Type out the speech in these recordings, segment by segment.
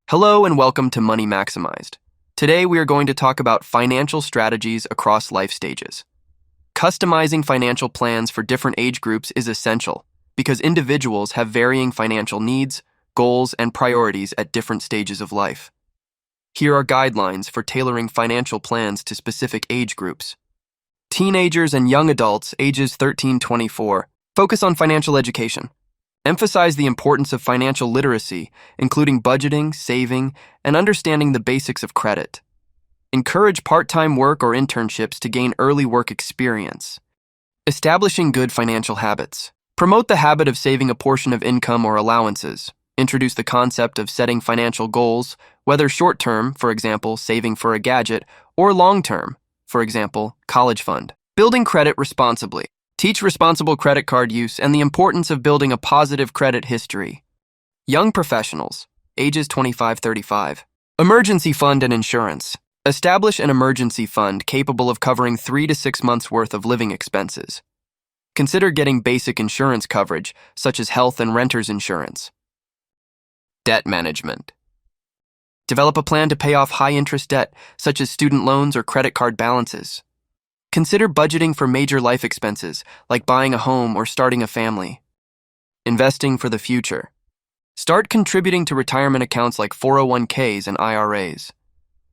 Hello and welcome to Money Maximized. Today we are going to talk about financial strategies across life stages. Customizing financial plans for different age groups is essential because individuals have varying financial needs, goals, and priorities at different stages of life. Here are guidelines for tailoring financial plans to specific age groups. Teenagers and young adults ages 13-24 focus on financial education. Emphasize the importance of financial literacy, including budgeting, saving, and understanding the basics of credit. Encourage part-time work or internships to gain early work experience. Establishing good financial habits. Promote the habit of saving a portion of income or allowances. Introduce the concept of setting financial goals, whether short-term, for example, saving for a gadget, or long-term, for example, college fund. Building credit responsibly. Teach responsible credit card use and the importance of building a positive credit history. Young professionals, ages 25-35. Emergency fund and insurance. Establish an emergency fund capable of covering 3 to 6 months' worth of living expenses. Consider getting basic insurance coverage, such as health and renter's insurance. Debt management. Develop a plan to pay off high-interest debt, such as student loans or credit card balances. Consider budgeting for major life expenses, like buying a home or starting a family. Investing for the future. Start contributing to retirement accounts like 401ks and IRAs.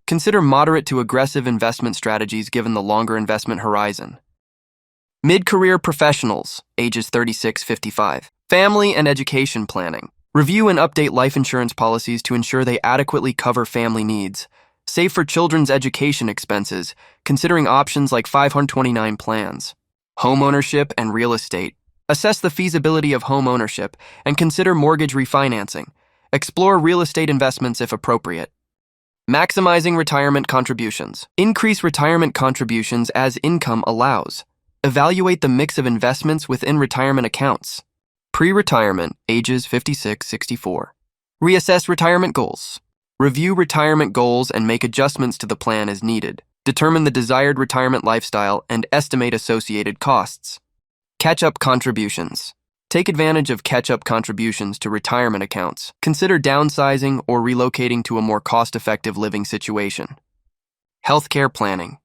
Consider moderate to aggressive investment strategies given the longer investment horizon. Mid-career professionals, ages 36-55. Family and education planning. Review and update life insurance policies to ensure they adequately cover family needs. Save for children's education expenses, considering options like 529 plans. Home ownership and real estate. Assess the feasibility of home ownership and consider mortgage refinancing. Explore real estate investments if appropriate. Maximizing retirement contributions. Increase retirement contributions as income allows. Evaluate the mix of investments within retirement accounts. Pre-retirement, ages 56-64. Reassess retirement goals. Review retirement goals and make adjustments to the plan as needed. Determine the desired retirement lifestyle and estimate associated costs. Catch-up contributions. Take advantage of catch-up contributions to retirement accounts. Consider downsizing or relocating to a more cost-effective living situation. Healthcare planning.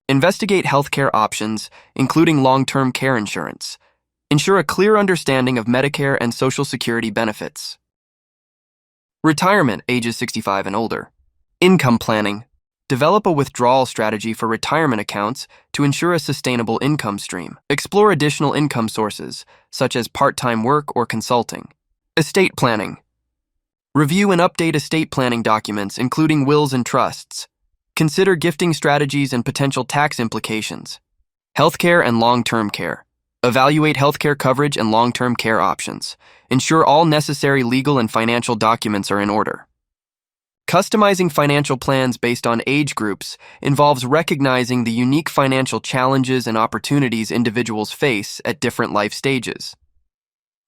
Investigate healthcare options, including long-term care insurance. Ensure a clear understanding of Medicare and Social Security benefits. Retirement, ages 65 and older. Income planning. Develop a withdrawal strategy for retirement accounts to ensure a sustainable income stream. Explore additional income sources, such as part-time work or consulting. Estate planning. Review and update estate planning documents, including wills and trusts. Consider gifting strategies and potential tax implications. Healthcare and long-term care. Evaluate healthcare coverage and long-term care options. Ensure all necessary legal and financial documents are in order. Customizing financial plans based on age groups involves recognizing the unique financial challenges and opportunities individuals face at different life stages.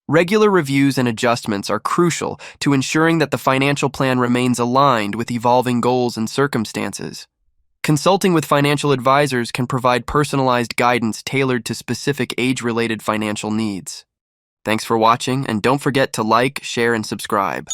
Regular reviews and adjustments are crucial to ensuring that the financial plan remains aligned with evolving goals and circumstances. Consulting with financial advisors can provide personalized guidance tailored to specific age-related financial needs. Thanks for watching, and don't forget to like, share, and subscribe.